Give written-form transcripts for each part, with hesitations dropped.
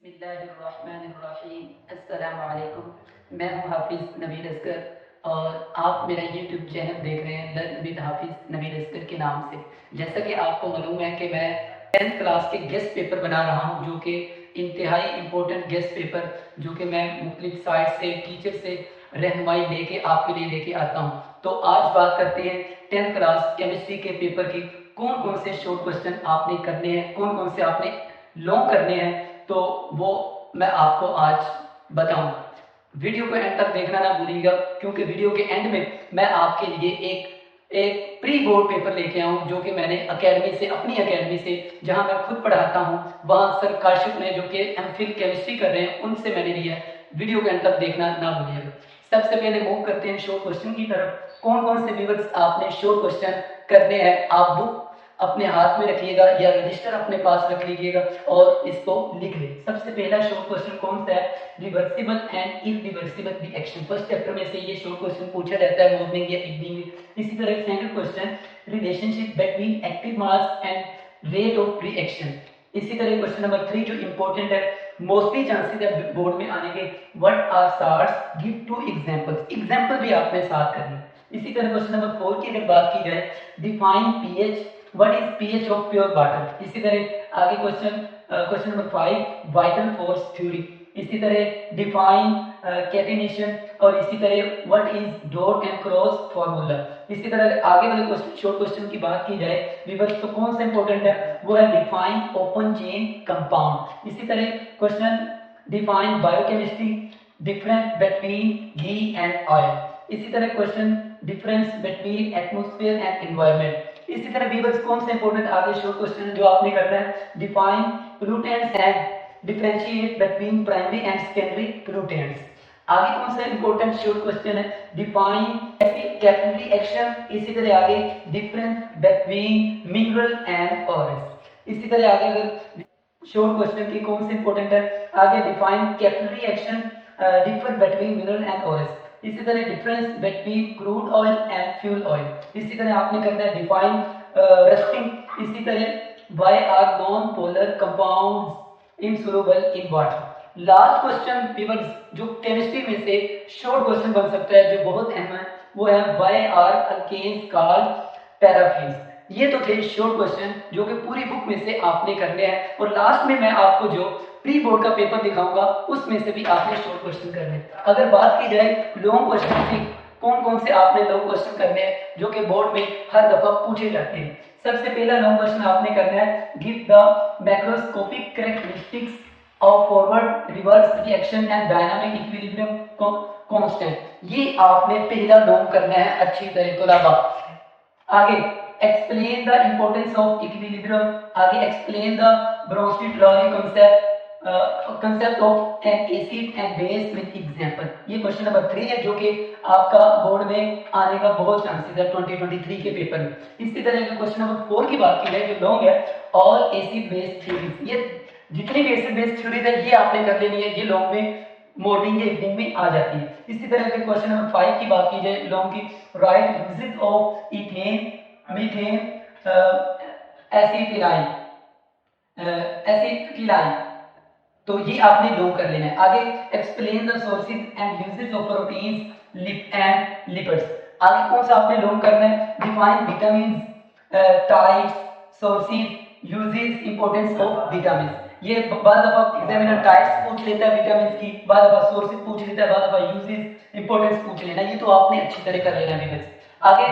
बिस्मिल्लाहिर्रहमानिर्रहीम। अस्सलामु अलैकुम। मैं हूँ हाफिज़ नवीद असगर और आप मेरा यूट्यूब चैनल देख रहे हैं लर्न विद हाफिज़ नवीद असगर के नाम से। जैसा कि आपको मालूम है कि मैं 10th क्लास के गेस्ट पेपर बना रहा हूँ, जो कि इंतहाई इम्पोर्टेंट गेस्ट पेपर, जो कि मैं मुख्तलिफ साइट से टीचर से रहनुमाई लेके आपके लिए लेके आता हूँ। तो आज बात करते हैं 10th क्लास केमिस्ट्री के पेपर की। कौन कौन से शॉर्ट क्वेश्चन आपने करने हैं, कौन कौन से आपने लॉन्ग करने हैं, तो वो मैं आपको आज बताऊंगा। वीडियो को एंड तक देखना ना भूलिएगा, क्योंकि वीडियो के एंड में मैं आपके लिए एक एक प्री बोर्ड पेपर लेके आऊँ, जो कि मैंने एकेडमी से, अपनी एकेडमी से, जहां मैं खुद पढ़ाता हूं, वहां सर काशिफ ने, जो कि एमफिल केमिस्ट्री कर रहे हैं, उनसे मैंने लिया है। वीडियो को एंड तक देखना ना भूलिएगा। सबसे पहले मूव करते हैं शॉर्ट क्वेश्चन की तरफ। कौन कौन से व्यूअर्स आपने शॉर्ट क्वेश्चन करने हैं, आप बुक अपने हाथ में रखिएगा या रजिस्टर अपने पास रख लीजिएगा और इसको लिख ले। सबसे पहला शॉर्ट क्वेश्चन कौन सा है? Reversible and irreversible reaction. First chapter में से ये शॉर्ट क्वेश्चन पूछा जाता है मॉर्निंग या इवनिंग में। इसी तरह second question, relationship between active mass and rate of reaction. इसी तरह क्वेश्चन नंबर 3 जो इंपॉर्टेंट है, मोस्टली चांसेस है बोर्ड में आने के, what are salts, give two examples. Example भी आपने साथ करनी। इसी तरह क्वेश्चन नंबर 4 की अगर बात की जाए, define pH, what is pH of pure water. इसी तरह आगे question number 5, vital force theory. इसी तरह डिफाइन कैटेनेशन, और इसी तरह what is dot and cross formula. इसी तरह आगे वाले क्वेश्चन, शॉर्ट क्वेश्चन की बात की जाए विवर्स, तो कौन सा इंपॉर्टेंट है? वो है डिफाइन ओपन चेन कंपाउंड। इसी तरह question define biochemistry, difference between ghee and oil. इसी तरह question difference between atmosphere and environment. इसी तरह व्यूअर्स कौन से इंपॉर्टेंट आगे शॉर्ट क्वेश्चन जो आपने करना है, define pollutants and differentiate between primary and secondary pollutants. आगे कौन सा इंपॉर्टेंट शॉर्ट क्वेश्चन है, डिफाइन कैपिलरी एक्शन। इसी तरह आगे difference between mineral and orange. इसी तरह आगे अगर शॉर्ट क्वेश्चन की कौन से इंपॉर्टेंट है, आगे define capillary action, differ between mineral and orange. इसी तरह difference between crude oil and fuel oil. इसी तरह आपने करना है डिफाइन रस्टिंग। इसी तरह why are non polar compounds insoluble in water. Last question viewers जो केमिस्ट्री में से शॉर्ट क्वेश्चन बन सकता है, जो बहुत अहम है, वो है why are alkanes called paraffins. ये तो थे शॉर्ट क्वेश्चन जो कि पूरी बुक में से आपने करने हैं, और लास्ट में मैं आपको जो प्री बोर्ड का पेपर दिखाऊंगा उसमें से भी आपने शॉर्ट क्वेश्चन करने हैं। अगर बात की जाए लॉन्ग क्वेश्चन की, कौन कौन से आपने लॉन्ग क्वेश्चन करने हैं जो कि बोर्ड में हर दफा पूछे जाते हैं। सबसे पहला लॉन्ग क्वेश्चन आपने करना है, give the macroscopic characteristics of forward reverse reaction and dynamic equilibrium constant. ये आपने पहला लॉन्ग करना है अच्छी तरह तलबा। आगे explain the importance of equilibrium, आगे explain the Bronsted-Lowry concept of an acid and base with example। ये क्वेश्चन नंबर 3 है, जो कि आपका बोर्ड में आने का बहुत चांसेस है 2023 के पेपर में। इसी तरह क्वेश्चन नंबर 4 की बात की जाए जो लॉन्ग है, ऑल एसिड बेस थ्योरीज। ये जितनी भी एसिड बेस थ्योरीज है ये आपने कर लेनी है, ये लॉन्ग में मॉर्निंग या इवनिंग में आ जाती है। इसी तरह के क्वेश्चन नंबर 5 की बात की जाए लॉन्ग की, write usages of ethane, methane, acetylene, तो ये आपने लॉन्ग कर लेना है। आगे explain the sources and usages of proteins and lipids. आगे कौन सा आपने लॉन्ग करना है, define vitamin types, sources, usages, importance of vitamin. ये बाद दफा एग्जामिनर टाइप्स पूछ लेता है विटामिन की, बाद दफा सोर्सेज पूछ लेता है, बाद दफा यूजेज, इंपॉर्टेंस पूछ लेना। ये तो आपने अच्छी तरह कर लेना है। आगे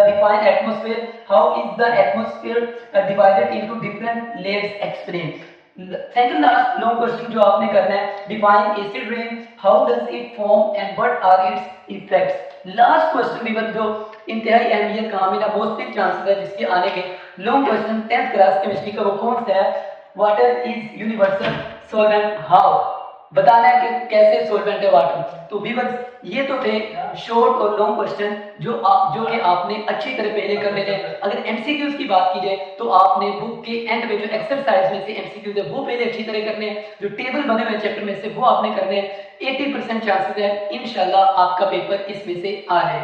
define atmosphere, how is the atmosphere divided into different layers, explain. Second last long question जो आपने करना है, define acid rain, how does it form and what are its effects. Last question भी जो इंतहाई अहमियत का हामिल है, बहुत चांसेस है जिसके आने के long question 10th class chemistry का, वो कौन सा है, water is universal solvent, how, बताना है कि कैसे सॉल्वेंट है वाटर। तो व्यूअर्स ये तो थे शॉर्ट और लॉन्ग क्वेश्चन जो कि आपने अच्छी तरह पहले कर लेने हैं। अगर एमसीक्यूज की बात की जाए तो आपने बुक के एंड में जो एक्सरसाइज में से एमसीक्यूज है वो पहले अच्छी तरह करने हैं, जो टेबल बने हुए चैप्टर में से वो आपने करने हैं। 80% चांसेस है इंशाल्लाह आपका पेपर इसमें से आ जाए।